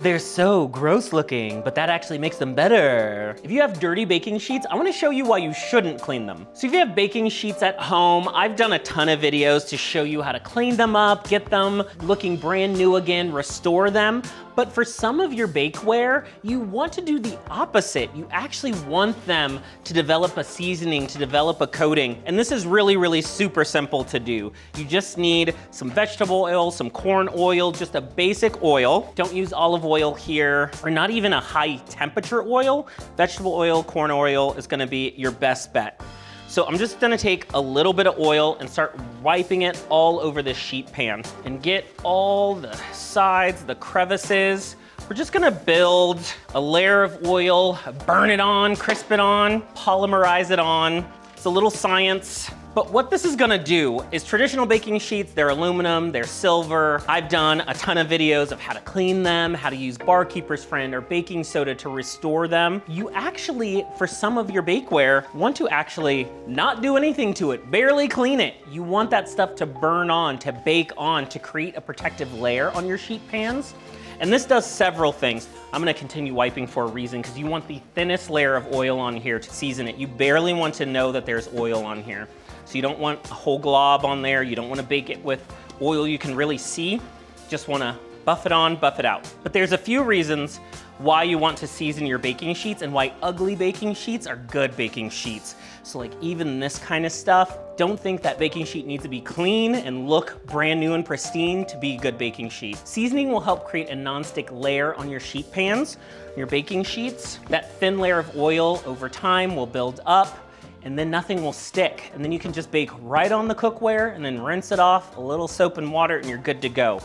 They're so gross looking, but that actually makes them better. If you have dirty baking sheets, I wanna show you why you shouldn't clean them. So if you have baking sheets at home, I've done a ton of videos to show you how to clean them up, get them looking brand new again, restore them. But for some of your bakeware, you want to do the opposite. You actually want them to develop a seasoning, to develop a coating. And this is really, really super simple to do. You just need some vegetable oil, some corn oil, just a basic oil. Don't use olive oil here, or not even a high temperature oil. Vegetable oil, corn oil is gonna be your best bet. So I'm just gonna take a little bit of oil and start wiping it all over this sheet pan and get all the sides, the crevices. We're just gonna build a layer of oil, burn it on, crisp it on, polymerize it on. It's a little science. But what this is gonna do is traditional baking sheets, they're aluminum, they're silver. I've done a ton of videos of how to clean them, how to use Barkeeper's Friend or baking soda to restore them. You actually, for some of your bakeware, want to actually not do anything to it, barely clean it. You want that stuff to burn on, to bake on, to create a protective layer on your sheet pans. And this does several things. I'm gonna continue wiping for a reason because you want the thinnest layer of oil on here to season it. You barely want to know that there's oil on here. So you don't want a whole glob on there. You don't want to bake it with oil you can really see. Just want to buff it on, buff it out. But there's a few reasons why you want to season your baking sheets and why ugly baking sheets are good baking sheets. So like even this kind of stuff, don't think that baking sheet needs to be clean and look brand new and pristine to be a good baking sheet. Seasoning will help create a nonstick layer on your sheet pans, your baking sheets. That thin layer of oil over time will build up, and then nothing will stick. And then you can just bake right on the cookware and then rinse it off, a little soap and water, and you're good to go.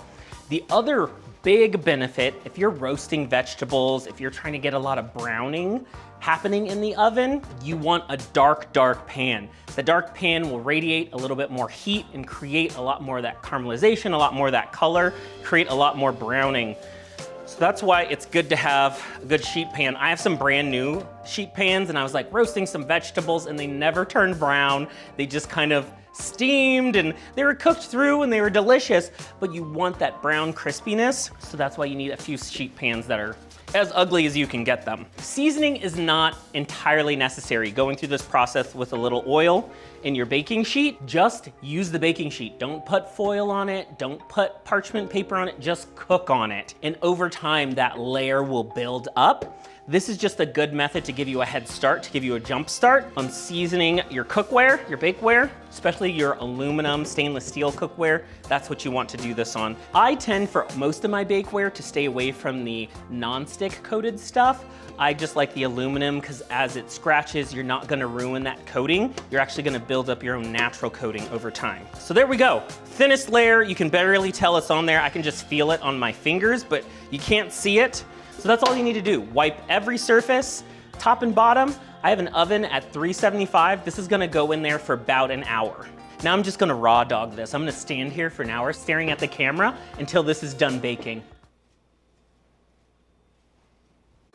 The other big benefit, if you're roasting vegetables, if you're trying to get a lot of browning happening in the oven, you want a dark, dark pan. The dark pan will radiate a little bit more heat and create a lot more of that caramelization, a lot more of that color, create a lot more browning. So that's why it's good to have a good sheet pan. I have some brand new sheet pans and I was like roasting some vegetables and they never turned brown. They just kind of steamed and they were cooked through and they were delicious, but you want that brown crispiness. So that's why you need a few sheet pans that are as ugly as you can get them. Seasoning is not entirely necessary. Going through this process with a little oil in your baking sheet, just use the baking sheet. Don't put foil on it, don't put parchment paper on it, just cook on it. And over time, that layer will build up. This is just a good method to give you a head start, to give you a jump start on seasoning your cookware, your bakeware, especially your aluminum, stainless steel cookware. That's what you want to do this on. I tend for most of my bakeware to stay away from the non-stick coated stuff. I just like the aluminum because as it scratches, you're not gonna ruin that coating. You're actually gonna build up your own natural coating over time. So there we go. Thinnest layer, you can barely tell it's on there. I can just feel it on my fingers, but you can't see it. So that's all you need to do. Wipe every surface, top and bottom. I have an oven at 375. This is gonna go in there for about an hour. Now I'm just gonna raw dog this. I'm gonna stand here for an hour staring at the camera until this is done baking.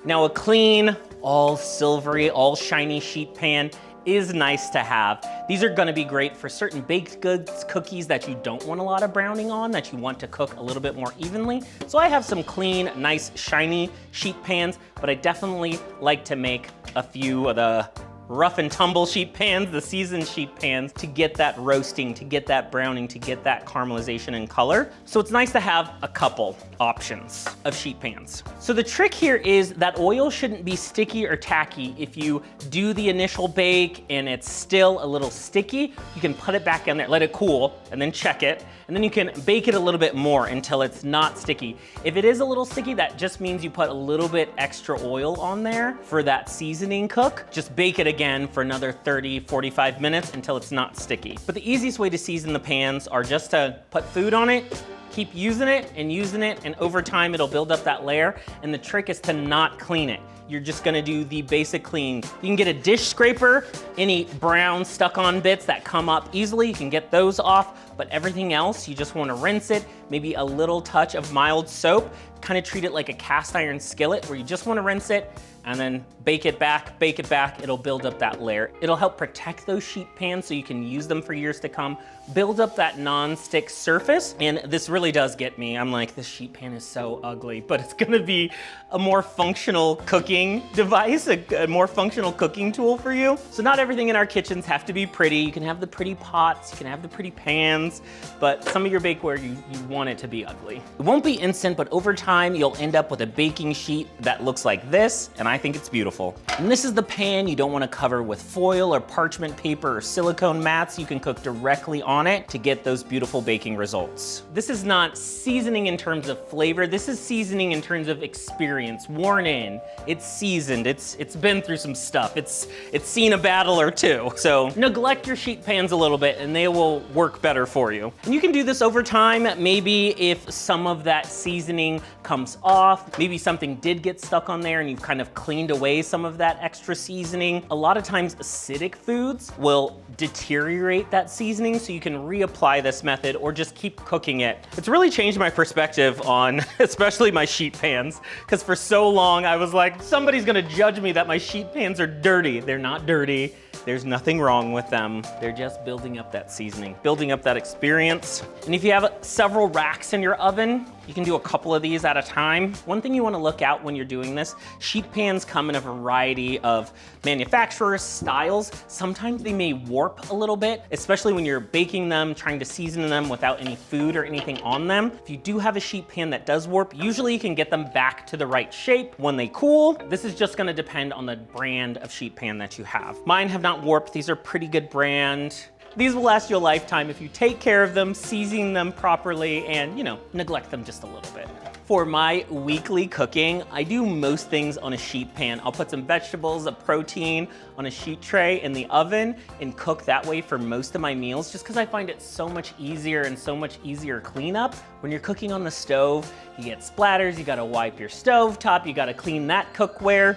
Now a clean, all silvery, all shiny sheet pan is nice to have. These are gonna be great for certain baked goods, cookies that you don't want a lot of browning on, that you want to cook a little bit more evenly. So I have some clean, nice, shiny sheet pans, but I definitely like to make a few of the rough and tumble sheet pans, the seasoned sheet pans, to get that roasting, to get that browning, to get that caramelization and color. So it's nice to have a couple options of sheet pans. So the trick here is that oil shouldn't be sticky or tacky. If you do the initial bake and it's still a little sticky, you can put it back in there, let it cool, and then check it. And then you can bake it a little bit more until it's not sticky. If it is a little sticky, that just means you put a little bit extra oil on there for that seasoning cook. Just bake it again for another 30, 45 minutes until it's not sticky. But the easiest way to season the pans are just to put food on it, keep using it, and over time it'll build up that layer. And the trick is to not clean it. You're just gonna do the basic clean. You can get a dish scraper, any brown stuck on bits that come up easily, you can get those off. but everything else, you just wanna rinse it, maybe a little touch of mild soap, kind of treat it like a cast iron skillet where you just wanna rinse it, and then bake it back, it'll build up that layer. It'll help protect those sheet pans so you can use them for years to come, build up that non-stick surface, and this really does get me. I'm like, this sheet pan is so ugly, but it's gonna be a more functional cooking device, a more functional cooking tool for you. So not everything in our kitchens have to be pretty. You can have the pretty pots, you can have the pretty pans, but some of your bakeware, you want it to be ugly. It won't be instant, but over time, you'll end up with a baking sheet that looks like this, and I think it's beautiful. And this is the pan you don't want to cover with foil or parchment paper or silicone mats. You can cook directly on it to get those beautiful baking results. This is not seasoning in terms of flavor. This is seasoning in terms of experience, worn in. It's seasoned, it's been through some stuff. It's seen a battle or two. So neglect your sheet pans a little bit and they will work better for you. And you can do this over time. Maybe if some of that seasoning comes off, maybe something did get stuck on there and you've kind of cleaned away some of that extra seasoning. A lot of times acidic foods will deteriorate that seasoning, so you can reapply this method or just keep cooking it. It's really changed my perspective on especially my sheet pans, because for so long I was like, somebody's gonna judge me that my sheet pans are dirty. They're not dirty. There's nothing wrong with them. They're just building up that seasoning, building up that experience. And if you have several racks in your oven, you can do a couple of these at a time. One thing you wanna look out when you're doing this, sheet pans come in a variety of manufacturers, styles. Sometimes they may warp a little bit, especially when you're baking them, trying to season them without any food or anything on them. If you do have a sheet pan that does warp, usually you can get them back to the right shape when they cool. This is just gonna depend on the brand of sheet pan that you have. Mine have not warped. These are pretty good brand. These will last you a lifetime if you take care of them, season them properly, and neglect them just a little bit. For my weekly cooking, I do most things on a sheet pan. I'll put some vegetables, a protein on a sheet tray in the oven and cook that way for most of my meals, just because I find it so much easier and so much easier cleanup. When you're cooking on the stove, you get splatters, you gotta wipe your stove top, you gotta clean that cookware.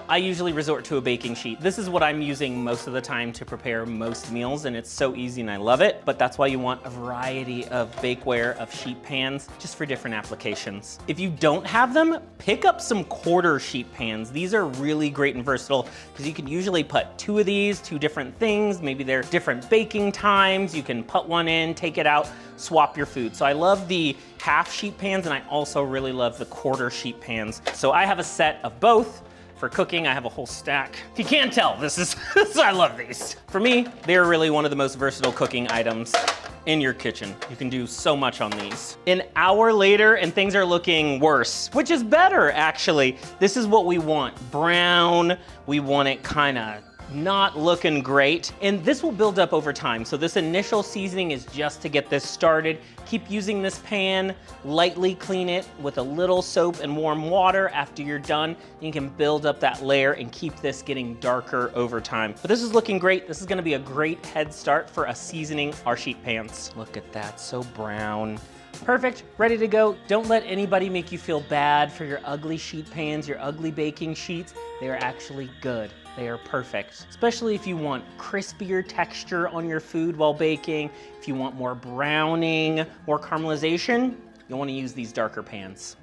I usually resort to a baking sheet. This is what I'm using most of the time to prepare most meals, and it's so easy and I love it. But that's why you want a variety of bakeware, of sheet pans, just for different applications. If you don't have them, pick up some quarter sheet pans. These are really great and versatile because you can usually put two of these, two different things. Maybe they're different baking times. You can put one in, take it out, swap your food. So I love the half sheet pans, and I also really love the quarter sheet pans. So I have a set of both. For cooking, I have a whole stack. If you can't tell, I love these. For me, they're really one of the most versatile cooking items in your kitchen. You can do so much on these. An hour later and things are looking worse, which is better actually. This is what we want, brown. We want it kinda not looking great. And this will build up over time. So this initial seasoning is just to get this started. Keep using this pan, lightly clean it with a little soap and warm water after you're done. You can build up that layer and keep this getting darker over time. But this is looking great. This is gonna be a great head start for us seasoning our sheet pans. Look at that, so brown. Perfect, ready to go. Don't let anybody make you feel bad for your ugly sheet pans, your ugly baking sheets. They are actually good. They are perfect, especially if you want crispier texture on your food while baking, if you want more browning, more caramelization, you'll want to use these darker pans.